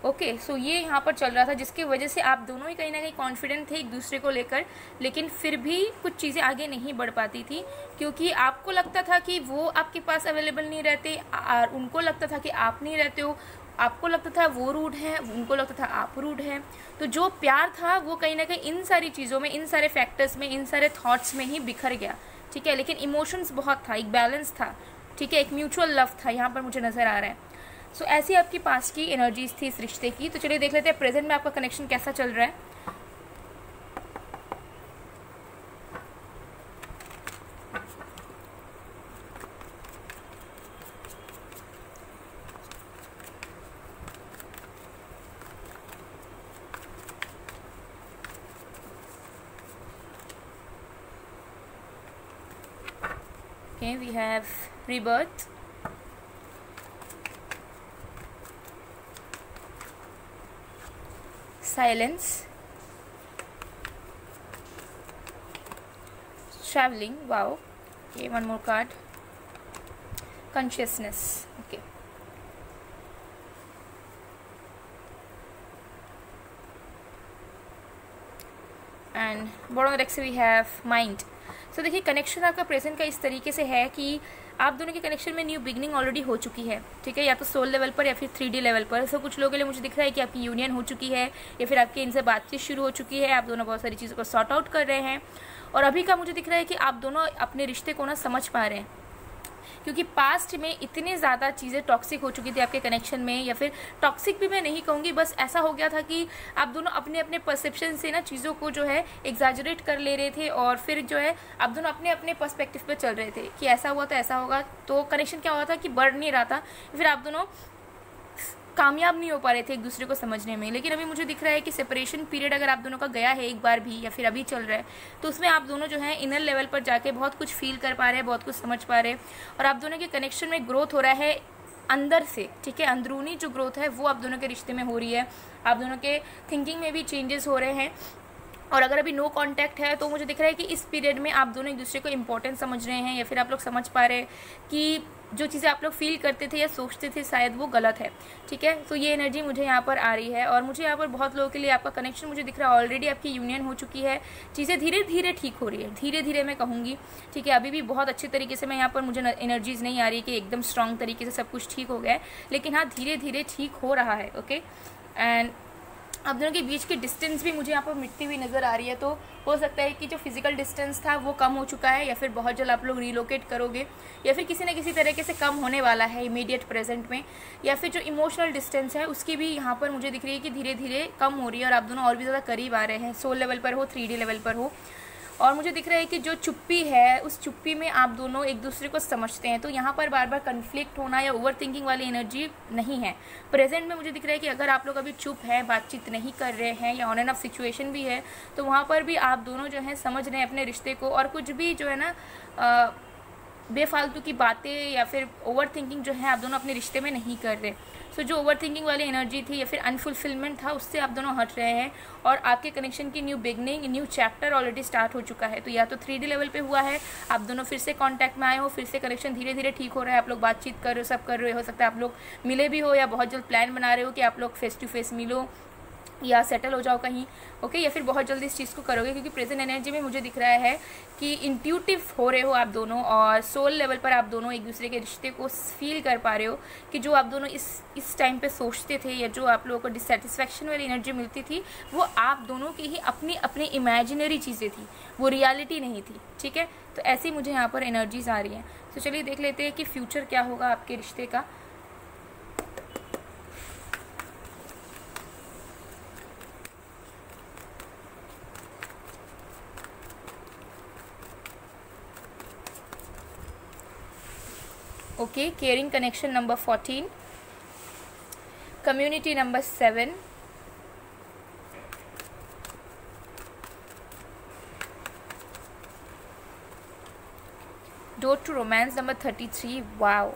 A: ओके। सो ये यहाँ पर चल रहा था, जिसकी वजह से आप दोनों ही कहीं ना कहीं कॉन्फिडेंट थे एक दूसरे को लेकर, लेकिन फिर भी कुछ चीज़ें आगे नहीं बढ़ पाती थी, क्योंकि आपको लगता था कि वो आपके पास अवेलेबल नहीं रहते और उनको लगता था कि आप नहीं रहते हो, आपको लगता था वो रूड है, उनको लगता था आप रूड हैं। तो जो प्यार था वो कहीं ना कहीं इन सारी चीज़ों में, इन सारे फैक्टर्स में, इन सारे थॉट्स में ही बिखर गया, ठीक है। लेकिन इमोशंस बहुत था, एक बैलेंस था, ठीक है, एक म्यूचुअल लव था, यहाँ पर मुझे नज़र आ रहा है। सो ऐसी आपकी पास की एनर्जीज थी इस रिश्ते की। तो चलिए देख लेते हैं प्रेजेंट में आपका कनेक्शन कैसा चल रहा है। Okay, we have rebirth, silence, traveling, wow, okay, one more card, consciousness, okay, and bottom of the deck से we have mind। सो देखिए कनेक्शन आपका प्रेजेंट का इस तरीके से है कि आप दोनों के कनेक्शन में न्यू बिगनिंग ऑलरेडी हो चुकी है, ठीक है, या तो सोल लेवल पर या फिर 3D लेवल पर। सो कुछ लोगों के लिए मुझे दिख रहा है कि आपकी यूनियन हो चुकी है या फिर आपकी इनसे बातचीत शुरू हो चुकी है, आप दोनों बहुत सारी चीज़ों को सॉर्ट आउट कर रहे हैं। और अभी का मुझे दिख रहा है कि आप दोनों अपने रिश्ते को ना समझ पा रहे हैं, क्योंकि पास्ट में इतनी ज़्यादा चीज़ें टॉक्सिक हो चुकी थी आपके कनेक्शन में, या फिर टॉक्सिक भी मैं नहीं कहूँगी, बस ऐसा हो गया था कि आप दोनों अपने अपने परसेप्शन से ना चीज़ों को जो है एग्जैजरेट कर ले रहे थे, और फिर जो है आप दोनों अपने अपने पर्सपेक्टिव पे चल रहे थे कि ऐसा हुआ तो ऐसा होगा। तो कनेक्शन क्या हुआ था कि बढ़ नहीं रहा था, फिर आप दोनों कामयाब नहीं हो पा रहे थे एक दूसरे को समझने में। लेकिन अभी मुझे दिख रहा है कि सेपरेशन पीरियड अगर आप दोनों का गया है एक बार भी या फिर अभी चल रहा है, तो उसमें आप दोनों जो है इनर लेवल पर जाके बहुत कुछ फील कर पा रहे हैं, बहुत कुछ समझ पा रहे हैं, और आप दोनों के कनेक्शन में ग्रोथ हो रहा है अंदर से, ठीक है। अंदरूनी जो ग्रोथ है वो आप दोनों के रिश्ते में हो रही है, आप दोनों के थिंकिंग में भी चेंजेस हो रहे हैं। और अगर अभी नो कांटेक्ट है तो मुझे दिख रहा है कि इस पीरियड में आप दोनों एक दूसरे को इम्पोर्टेंस समझ रहे हैं, या फिर आप लोग समझ पा रहे हैं कि जो चीज़ें आप लोग फील करते थे या सोचते थे शायद वो गलत है, ठीक है। तो ये एनर्जी मुझे यहाँ पर आ रही है, और मुझे यहाँ पर बहुत लोगों के लिए आपका कनेक्शन मुझे दिख रहा है ऑलरेडी आपकी यूनियन हो चुकी है, चीज़ें धीरे धीरे ठीक हो रही है, धीरे धीरे मैं कहूँगी, ठीक है। अभी भी बहुत अच्छे तरीके से मैं यहाँ पर मुझे एनर्जीज नहीं आ रही कि एकदम स्ट्रॉन्ग तरीके से सब कुछ ठीक हो गया है, लेकिन हाँ धीरे धीरे ठीक हो रहा है, ओके। एंड आप दोनों के बीच की डिस्टेंस भी मुझे यहाँ पर मिटती हुई नज़र आ रही है, तो हो सकता है कि जो फिजिकल डिस्टेंस था वो कम हो चुका है, या फिर बहुत जल्द आप लोग रिलोकेट करोगे, या फिर किसी न किसी तरीके से कम होने वाला है इमीडिएट प्रेजेंट में, या फिर जो इमोशनल डिस्टेंस है उसकी भी यहाँ पर मुझे दिख रही है कि धीरे धीरे कम हो रही है, और आप दोनों और भी ज़्यादा करीब आ रहे हैं, सोल लेवल पर हो 3D लेवल पर हो। और मुझे दिख रहा है कि जो चुप्पी है उस चुप्पी में आप दोनों एक दूसरे को समझते हैं। तो यहाँ पर बार बार कन्फ्लिक्ट होना या ओवर थिंकिंग वाली एनर्जी नहीं है। प्रेजेंट में मुझे दिख रहा है कि अगर आप लोग अभी चुप हैं, बातचीत नहीं कर रहे हैं या ऑन एंड ऑफ सिचुएशन भी है, तो वहाँ पर भी आप दोनों जो है समझ रहे हैं अपने रिश्ते को, और कुछ भी जो है ना बेफालतू की बातें या फिर ओवर थिंकिंग जो है आप दोनों अपने रिश्ते में नहीं कर रहे। सो जो ओवर थिंकिंग वाली एनर्जी थी या फिर अनफुलफिलमेंट था, उससे आप दोनों हट रहे हैं और आपके कनेक्शन की new beginning, new chapter already start हो चुका है। तो या तो 3D लेवल पे हुआ है, आप दोनों फिर से कांटेक्ट में आए हो, फिर से कनेक्शन धीरे धीरे ठीक हो रहा है, आप लोग बातचीत कर रहे हो, सब कर रहे हो सकता है आप लोग मिले भी हो, या बहुत जल्द प्लान बना रहे हो कि आप लोग फेस टू फेस मिलो या सेटल हो जाओ कहीं, ओके, या फिर बहुत जल्दी इस चीज़ को करोगे, क्योंकि प्रेजेंट एनर्जी में मुझे दिख रहा है कि इंट्यूटिव हो रहे हो आप दोनों, और सोल लेवल पर आप दोनों एक दूसरे के रिश्ते को फील कर पा रहे हो कि जो आप दोनों इस टाइम पे सोचते थे या जो आप लोगों को डिससेटिस्फैक्शन वाली एनर्जी मिलती थी, वो आप दोनों की ही अपनी अपनी इमेजिनरी चीज़ें थी, वो रियलिटी नहीं थी। ठीक है, तो ऐसी मुझे यहाँ पर एनर्जीज आ रही हैं। तो चलिए देख लेते हैं कि फ्यूचर क्या होगा आपके रिश्ते का। Okay, caring connection number 14, community number 7, door to romance number 33, wow,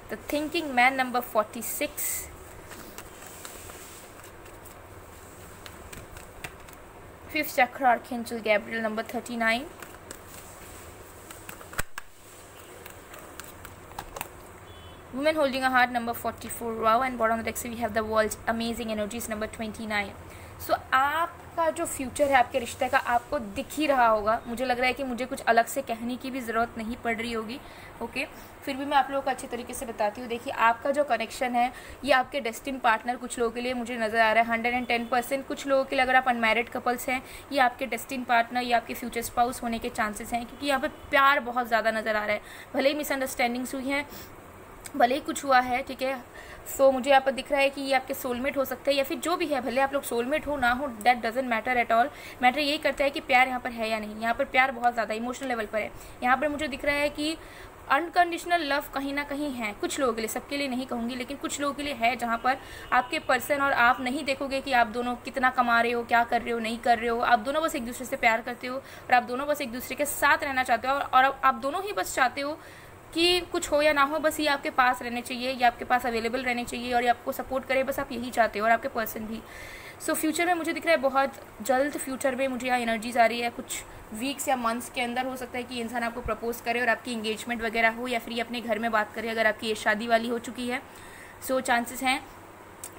A: the thinking man number 46, fifth chakra archangel Gabriel number 39, woman holding a heart number 44, wow, and bottom of the deck we have the world's amazing energies number 29. So आपका जो future है आपके रिश्ते का आपको दिख ही रहा होगा। मुझे लग रहा है कि मुझे कुछ अलग से कहने की भी ज़रूरत नहीं पड़ रही होगी, ओके। फिर भी मैं आप लोगों को अच्छे तरीके से बताती हूँ। देखिए, आपका जो कनेक्शन है ये आपके डेस्टिन पार्टनर कुछ लोगों के लिए मुझे नज़र आ रहा है 110%। कुछ लोगों के लिए अगर आप अनमैरिड कपल्स हैं, ये आपके डेस्टिन पार्टनर या आपके फ्यूचर स्पाउस होने के चांसेस हैं, क्योंकि यहाँ पर प्यार बहुत ज़्यादा नज़र आ रहा है। भले ही मिसअंडरस्टैंडिंग्स हुई हैं, भले ही कुछ हुआ है, ठीक है। सो मुझे यहाँ पर दिख रहा है कि ये आपके सोलमेट हो सकते हैं या फिर जो भी है, भले आप लोग सोलमेट हो ना हो, that doesn't matter at all. Matter यही करता है कि प्यार यहाँ पर है या नहीं। यहाँ पर प्यार बहुत ज़्यादा इमोशनल लेवल पर है। यहाँ पर मुझे दिख रहा है कि अनकंडीशनल लव कहीं ना कहीं है कुछ लोगों के लिए, सबके लिए नहीं कहूँगी, लेकिन कुछ लोगों के लिए है, जहाँ पर आपके पर्सन और आप नहीं देखोगे कि आप दोनों कितना कमा रहे हो, क्या कर रहे हो, नहीं कर रहे हो। आप दोनों बस एक दूसरे से प्यार करते हो और आप दोनों बस एक दूसरे के साथ रहना चाहते हो, और आप दोनों ही बस चाहते हो कि कुछ हो या ना हो, बस ये आपके पास रहने चाहिए, ये आपके पास अवेलेबल रहने चाहिए और ये आपको सपोर्ट करे, बस आप यही चाहते हो, और आपके पर्सन भी। सो फ्यूचर में मुझे दिख रहा है बहुत जल्द फ्यूचर में मुझे यहाँ एनर्जीज आ रही है, कुछ वीक्स या मंथ्स के अंदर हो सकता है कि इंसान आपको प्रपोज करे और आपकी इंगेजमेंट वगैरह हो, या फिर ये अपने घर में बात करे अगर आपकी ये शादी वाली हो चुकी है। सो चांसेस हैं,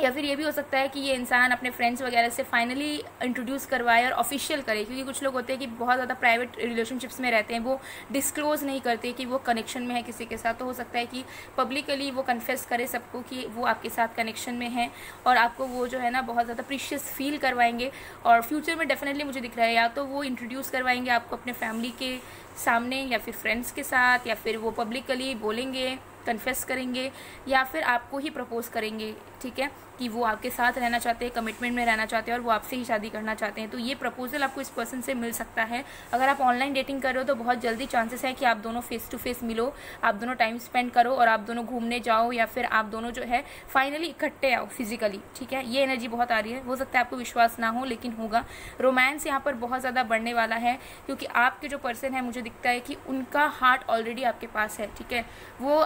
A: या फिर ये भी हो सकता है कि ये इंसान अपने फ्रेंड्स वगैरह से फाइनली इंट्रोड्यूस करवाए और ऑफिशियल करे, क्योंकि कुछ लोग होते हैं कि बहुत ज़्यादा प्राइवेट रिलेशनशिप्स में रहते हैं, वो डिस्क्लोज़ नहीं करते कि वो कनेक्शन में है किसी के साथ। तो हो सकता है कि पब्लिकली वो कन्फेस करे सबको कि वो आपके साथ कनेक्शन में है और आपको वो जो है ना बहुत ज़्यादा प्रीशियस फील करवाएंगे। और फ्यूचर में डेफिनेटली मुझे दिख रहा है या तो वो इंट्रोड्यूस करवाएंगे आपको अपने फैमिली के सामने या फिर फ्रेंड्स के साथ, या फिर वो पब्लिकली बोलेंगे, कन्फेस करेंगे, या फिर आपको ही प्रपोज करेंगे, ठीक है, कि वो आपके साथ रहना चाहते हैं, कमिटमेंट में रहना चाहते हैं और वो आपसे ही शादी करना चाहते हैं। तो ये प्रपोजल आपको इस पर्सन से मिल सकता है। अगर आप ऑनलाइन डेटिंग कर रहे हो तो बहुत जल्दी चांसेस है कि आप दोनों फेस टू फेस मिलो, आप दोनों टाइम स्पेंड करो और आप दोनों घूमने जाओ, या फिर आप दोनों जो है फाइनली इकट्ठे आओ फिजिकली, ठीक है। ये एनर्जी बहुत आ रही है। हो सकता है आपको विश्वास ना हो, लेकिन होगा। रोमांस यहाँ पर बहुत ज़्यादा बढ़ने वाला है, क्योंकि आपके जो पर्सन है मुझे दिखता है कि उनका हार्ट ऑलरेडी आपके पास है, ठीक है। वो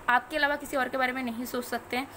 A: आपके अलावा किसी और के बारे में नहीं सोच सकते हैं,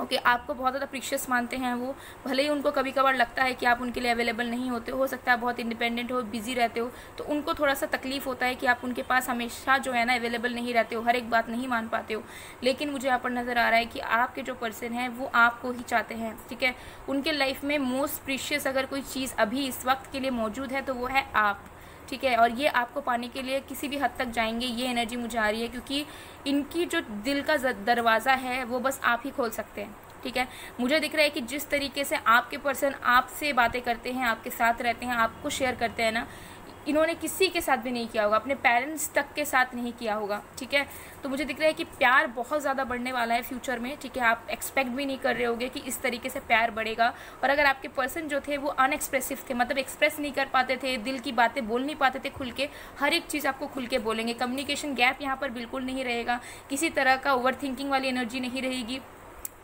A: ओके। आपको बहुत ज़्यादा प्रीशियस मानते हैं वो, भले ही उनको कभी कभार लगता है कि आप उनके लिए अवेलेबल नहीं होते हो सकता है बहुत इंडिपेंडेंट हो, बिजी रहते हो, तो उनको थोड़ा सा तकलीफ होता है कि आप उनके पास हमेशा जो है ना अवेलेबल नहीं रहते हो, हर एक बात नहीं मान पाते हो। लेकिन मुझे यहाँ पर नज़र आ रहा है कि आपके जो पर्सन है वो आपको ही चाहते हैं, ठीक है। उनके लाइफ में मोस्ट प्रीशियस अगर कोई चीज़ अभी इस वक्त के लिए मौजूद है तो वो है आप, ठीक है। और ये आपको पाने के लिए किसी भी हद तक जाएंगे, ये एनर्जी मुझे आ रही है, क्योंकि इनकी जो दिल का दरवाज़ा है वो बस आप ही खोल सकते हैं, ठीक है। मुझे दिख रहा है कि जिस तरीके से आपके पर्सन आपसे बातें करते हैं, आपके साथ रहते हैं, आपको शेयर करते हैं ना, इन्होंने किसी के साथ भी नहीं किया होगा, अपने पेरेंट्स तक के साथ नहीं किया होगा, ठीक है। तो मुझे दिख रहा है कि प्यार बहुत ज़्यादा बढ़ने वाला है फ्यूचर में, ठीक है। आप एक्सपेक्ट भी नहीं कर रहे होगे कि इस तरीके से प्यार बढ़ेगा। और अगर आपके पर्सन जो थे वो अनएक्सप्रेसिव थे, मतलब एक्सप्रेस नहीं कर पाते थे, दिल की बातें बोल नहीं पाते थे खुल के, हर एक चीज़ आपको खुल के बोलेंगे। कम्युनिकेशन गैप यहाँ पर बिल्कुल नहीं रहेगा, किसी तरह का ओवर थिंकिंग वाली एनर्जी नहीं रहेगी,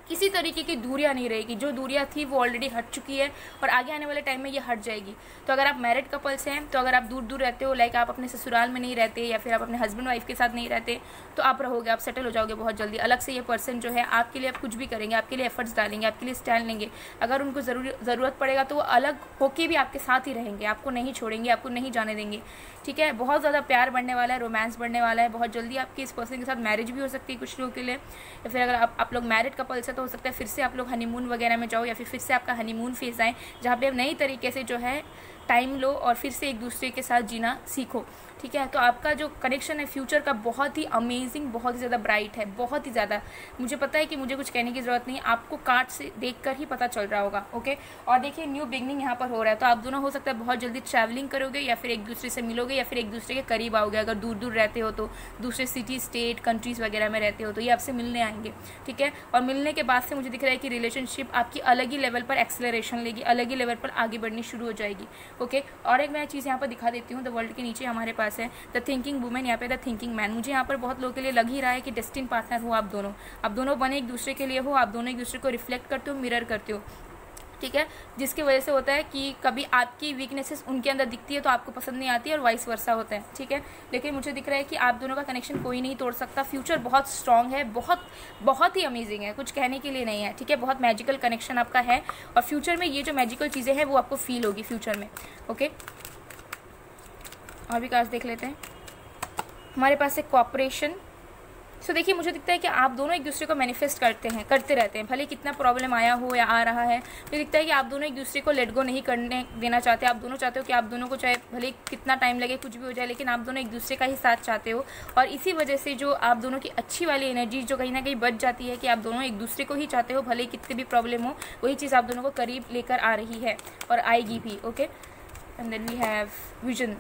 A: किसी तरीके की दूरियां नहीं रहेगी। जो दूरियां थी वो ऑलरेडी हट चुकी है और आगे आने वाले टाइम में ये हट जाएगी। तो अगर आप मैरिड कपल्स हैं, तो अगर आप दूर दूर रहते हो, लाइक आप अपने ससुराल में नहीं रहते या फिर आप अपने हस्बैंड वाइफ के साथ नहीं रहते, तो आप रहोगे, आप सेटल हो जाओगे बहुत जल्दी। अलग से ये पर्सन जो है आपके लिए आप कुछ भी करेंगे, आपके लिए एफर्ट्स डालेंगे, आपके लिए स्टैंड लेंगे। अगर उनको ज़रूरत पड़ेगा तो वो अलग होके भी आपके साथ ही रहेंगे, आपको नहीं छोड़ेंगे, आपको नहीं जाने देंगे, ठीक है। बहुत ज़्यादा प्यार बढ़ने वाला है, रोमांस बढ़ने वाला है। बहुत जल्दी आपकी इस पर्सन के साथ मैरिज भी हो सकती है कुछ लोगों के लिए, या फिर अगर आप लोग मैरिड कपल्स है तो हो सकता है फिर से आप लोग हनीमून वगैरह में जाओ, या फिर से आपका हनीमून फेज आए, जहाँ पे आप नई तरीके से जो है टाइम लो और फिर से एक दूसरे के साथ जीना सीखो, ठीक है। तो आपका जो कनेक्शन है फ्यूचर का बहुत ही अमेजिंग, बहुत ही ज़्यादा ब्राइट है, बहुत ही ज़्यादा। मुझे पता है कि मुझे कुछ कहने की ज़रूरत नहीं, आपको कार्ड से देखकर ही पता चल रहा होगा, ओके। और देखिए न्यू बिगनिंग यहाँ पर हो रहा है, तो आप दोनों हो सकता है बहुत जल्दी ट्रैवलिंग करोगे, या फिर एक दूसरे से मिलोगे, या फिर एक दूसरे के करीब आओगे। अगर दूर दूर रहते हो तो दूसरे सिटी, स्टेट, कंट्रीज़ वगैरह में रहते हो तो ये आपसे मिलने आएंगे, ठीक है। और मिलने के बाद से मुझे दिख रहा है कि रिलेशनशिप आपकी अलग ही लेवल पर एक्सेलरेशन लेगी, अलग ही लेवल पर आगे बढ़नी शुरू हो जाएगी, ओके। और एक मैं चीज़ यहाँ पर दिखा देती हूँ, द वर्ल्ड के नीचे हमारे पास है द थिंकिंग वुमेन, यहाँ पे द थिंकिंग मैन। मुझे यहाँ पर बहुत लोगों के लिए लग ही रहा है कि डेस्टिन पार्टनर हो आप दोनों बने एक दूसरे के लिए हो, आप दोनों एक दूसरे को रिफ्लेक्ट करते हो, मिरर करते हो, ठीक है। जिसकी वजह से होता है कि कभी आपकी वीकनेसेस उनके अंदर दिखती है तो आपको पसंद नहीं आती है, और वाइस वर्सा होता है, ठीक है। लेकिन मुझे दिख रहा है कि आप दोनों का कनेक्शन कोई नहीं तोड़ सकता। फ्यूचर बहुत स्ट्रांग है, बहुत बहुत ही अमेजिंग है, कुछ कहने के लिए नहीं है, ठीक है। बहुत मैजिकल कनेक्शन आपका है, और फ्यूचर में ये जो मैजिकल चीज़ें हैं वो आपको फील होगी फ्यूचर में, ओके। और भी कार्ड्स देख लेते हैं। हमारे पास है कोऑपरेशन। सो देखिए, मुझे दिखता है कि आप दोनों एक दूसरे को मैनिफेस्ट करते रहते हैं, भले कितना प्रॉब्लम आया हो या आ रहा है। मुझे दिखता है कि आप दोनों एक दूसरे को लेट गो नहीं करने देना चाहते। आप दोनों चाहते हो कि आप दोनों को चाहे भले कितना टाइम लगे, कुछ भी हो जाए, लेकिन आप दोनों एक दूसरे का ही साथ चाहते हो। और इसी वजह से जो आप दोनों की अच्छी वाली एनर्जी जो कहीं ना कहीं बच जाती है कि आप दोनों एक दूसरे को ही चाहते हो, भले कितनी भी प्रॉब्लम हो, वही चीज़ आप दोनों को करीब लेकर आ रही है और आएगी भी, okay. And then we have vision.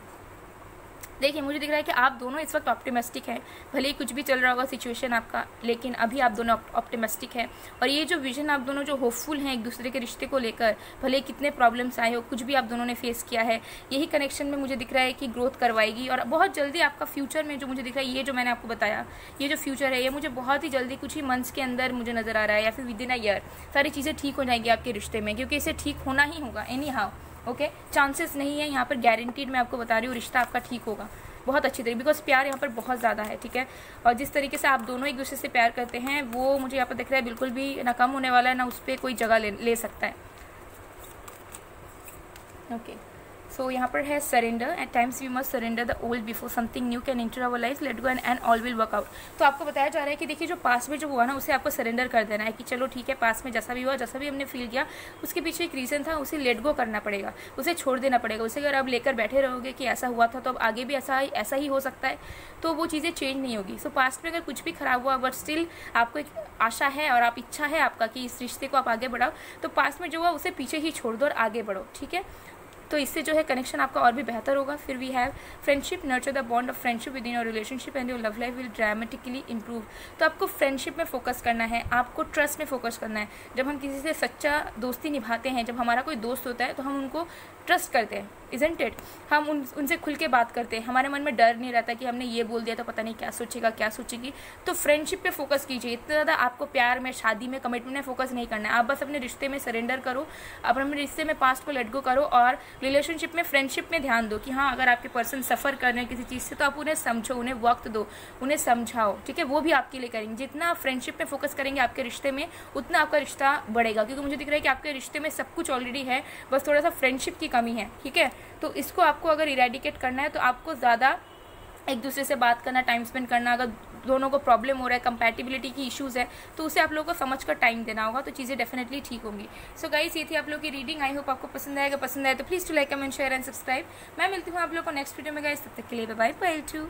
A: देखिए, मुझे दिख रहा है कि आप दोनों इस वक्त ऑप्टिमिस्टिक हैं, भले ही कुछ भी चल रहा होगा सिचुएशन आपका, लेकिन अभी आप दोनों ऑप्टिमिस्टिक हैं। और ये जो विजन, आप दोनों जो होपफुल हैं एक दूसरे के रिश्ते को लेकर, भले ही कितने प्रॉब्लम्स आए हो, कुछ भी आप दोनों ने फेस किया है, यही कनेक्शन में मुझे दिख रहा है कि ग्रोथ करवाएगी। और बहुत जल्दी आपका फ्यूचर में जो मुझे दिख रहा है, ये जो मैंने आपको बताया, ये जो फ्यूचर है, ये मुझे बहुत ही जल्दी कुछ ही मंथ्स के अंदर मुझे नज़र आ रहा है, या फिर विद इन अ ईयर सारी चीज़ें ठीक हो जाएंगी आपके रिश्ते में, क्योंकि इसे ठीक होना ही होगा एनी हाउ, ओके। चांसेस नहीं है यहाँ पर, गारंटीड मैं आपको बता रही हूँ, रिश्ता आपका ठीक होगा बहुत अच्छी तरीके, बिकॉज प्यार यहाँ पर बहुत ज़्यादा है, ठीक है। और जिस तरीके से आप दोनों एक दूसरे से प्यार करते हैं, वो मुझे यहाँ पर दिख रहा है बिल्कुल भी ना कम होने वाला है, ना उस पर कोई जगह ले सकता है, ओके। सो यहाँ पर है surrender. At times we must surrender the old before something new can enter our life, let go and all will work out. तो आपको बताया जा रहा है कि देखिए, जो पास में जो हुआ ना, उसे आपको सरेंडर कर देना है कि चलो ठीक है, पास में जैसा भी हुआ, जैसा भी हमने फील किया, उसके पीछे एक रीज़न था, उसे लेट गो करना पड़ेगा, उसे छोड़ देना पड़ेगा। उसे अगर आप लेकर बैठे रहोगे कि ऐसा हुआ था तो अब आगे भी ऐसा ही हो सकता है, तो वो चीज़ें चेंज नहीं होगी। सो पास्ट में अगर कुछ भी खराब हुआ, बट स्टिल आपको एक आशा है और आप इच्छा है आपका कि इस रिश्ते को आप आगे बढ़ाओ, तो पास्ट में जो हुआ उसे पीछे ही छोड़ दो और आगे बढ़ो, ठीक है। तो इससे जो है कनेक्शन आपका और भी बेहतर होगा। फिर we have friendship, nurture the bond of friendship within your relationship and your love life will dramatically improve. तो आपको फ्रेंडशिप में फोकस करना है, आपको ट्रस्ट में फोकस करना है। जब हम किसी से सच्चा दोस्ती निभाते हैं, जब हमारा कोई दोस्त होता है, तो हम उनको ट्रस्ट करते हैं, इजंट इट। हम उनसे खुल के बात करते हैं, हमारे मन में डर नहीं रहता कि हमने ये बोल दिया तो पता नहीं क्या सोचेगा, क्या सोचेगी। तो फ्रेंडशिप पे फोकस कीजिए। इतना ज़्यादा आपको प्यार में, शादी में, कमिटमेंट में फोकस नहीं करना है। आप बस अपने रिश्ते में सरेंडर करो, अपने रिश्ते में पास्ट को लेट गो करो, और रिलेशनशिप में, फ्रेंडशिप में ध्यान दो कि हाँ, अगर आपके पर्सन सफ़र कर रहे हैं किसी चीज़ से, तो आप उन्हें समझो, उन्हें वक्त दो, उन्हें समझाओ, ठीक है। वो भी आपके लिए करेंगे। जितना आप फ्रेंडशिप में फोकस करेंगे आपके रिश्ते में, उतना आपका रिश्ता बढ़ेगा, क्योंकि मुझे दिख रहा है कि आपके रिश्ते में सब कुछ ऑलरेडी है, बस थोड़ा सा फ्रेंडशिप की कमी है, ठीक है। तो इसको आपको अगर इरेडिकेट करना है, तो आपको ज़्यादा एक दूसरे से बात करना, टाइम स्पेंड करना। अगर दोनों को प्रॉब्लम हो रहा है, कंपैटिबिलिटी की इश्यूज़ है, तो उसे आप लोगों को समझ कर टाइम देना होगा, तो चीज़ें डेफिनेटली ठीक होंगी। सो गाइस, ये थी आप लोगों की रीडिंग। आई होप आपको पसंद आएगा। पसंद आए तो please to like, comment, share and subscribe. मैं मिलती हूँ आप लोगों को नेक्स्ट वीडियो में गाइस। तब तक के लिए बाय बाय टू।